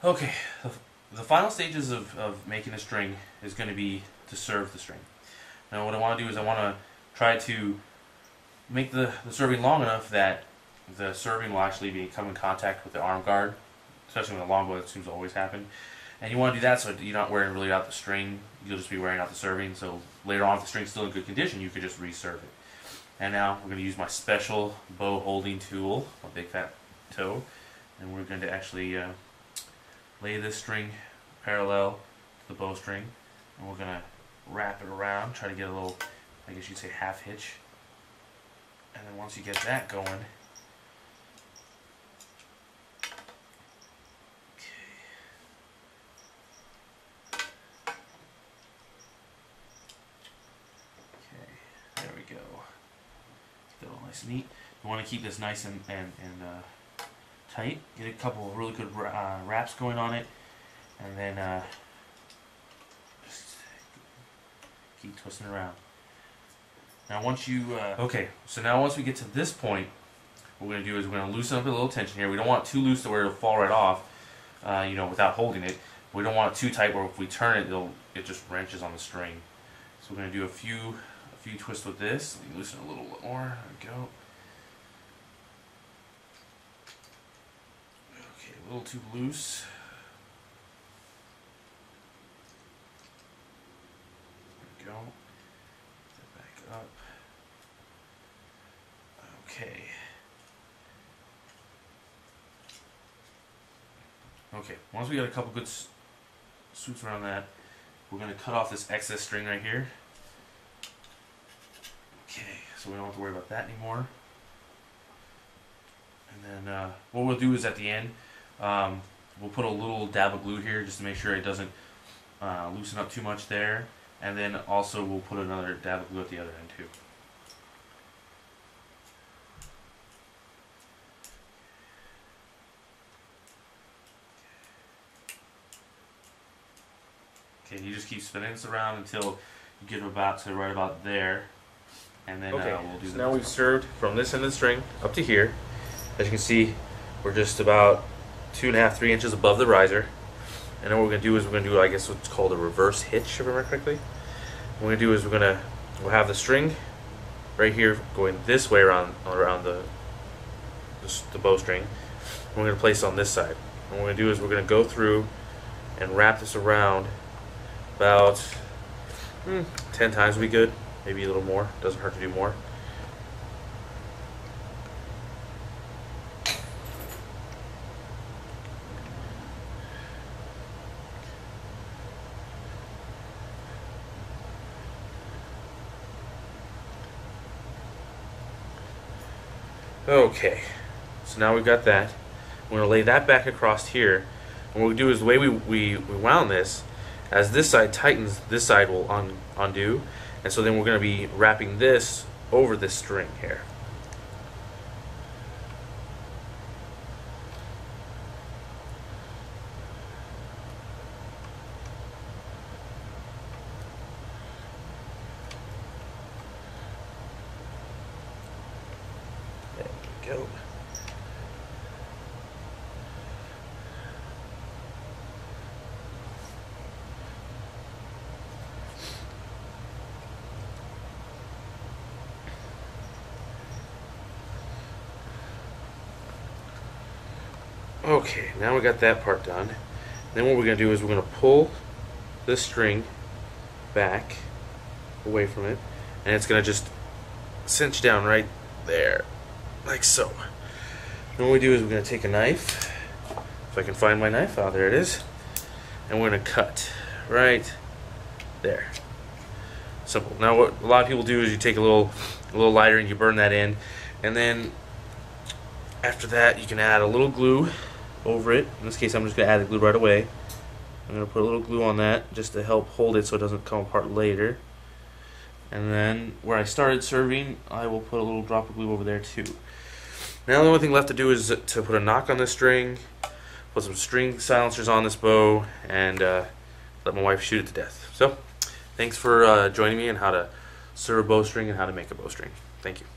Okay, the final stages of making a string is going to be to serve the string. Now what I want to do is I want to try to make the serving long enough that the serving will actually come in contact with the arm guard, especially with a longbow. That seems to always happen. And you want to do that so you're not wearing really out the string, you'll just be wearing out the serving, so later on if the string's still in good condition, you could just reserve it. And now we're going to use my special bow holding tool, my big fat toe, and we're going to actually lay this string parallel to the bowstring, and we're going to wrap it around, try to get a little, I guess you'd say, half hitch. And then once you get that going, okay, there we go. Get it all nice and neat. You want to keep this nice and tight. Get a couple of really good wraps going on it, and then just keep twisting around. Now once you, okay, so now once we get to this point, what we're going to do is we're going to loosen up a little tension here. We don't want it too loose to where it'll fall right off, you know, without holding it. We don't want it too tight where if we turn it, it just wrenches on the string. So we're going to do a few twists with this. Let me loosen it a little bit more. There we go. Okay, a little too loose. There we go. Back up. Okay. Okay, once we got a couple good swoops around that, we're going to cut off this excess string right here. Okay, so we don't have to worry about that anymore. And then what we'll do is at the end, we'll put a little dab of glue here just to make sure it doesn't loosen up too much there. And then also we'll put another dab of glue at the other end too. Okay, you just keep spinning this around until you get about to right about there. And then we'll do so now we've served from this end of the string up to here. As you can see, we're just about 2.5 to 3 inches above the riser. And then what we're going to do is we're going to do, I guess, what's called a reverse hitch, if I remember correctly. What we're going to do is we'll have the string right here going this way around the bowstring. We're going to place it on this side. And what we're going to do is we're going to go through and wrap this around about 10 times would be good. Maybe a little more. Doesn't hurt to do more. Okay, so now we've got that. We're going to lay that back across here. And what we do is the way we wound this, as this side tightens, this side will undo. And so then we're going to be wrapping this over this string here. There we go. Okay, now we got that part done. Then what we're going to do is we're going to pull this string back away from it, and it's going to just cinch down right there, like so. And what we do is we're going to take a knife, if I can find my knife, oh there it is, and we're going to cut right there. Simple. Now what a lot of people do is you take a little lighter and you burn that in, and then after that you can add a little glue over it. In this case I'm just going to add the glue right away. I'm going to put a little glue on that just to help hold it so it doesn't come apart later. And then where I started serving, I will put a little drop of glue over there too. Now the only thing left to do is to put a knock on this string, put some string silencers on this bow, and let my wife shoot it to death. So thanks for joining me on how to serve a bowstring and how to make a bowstring. Thank you.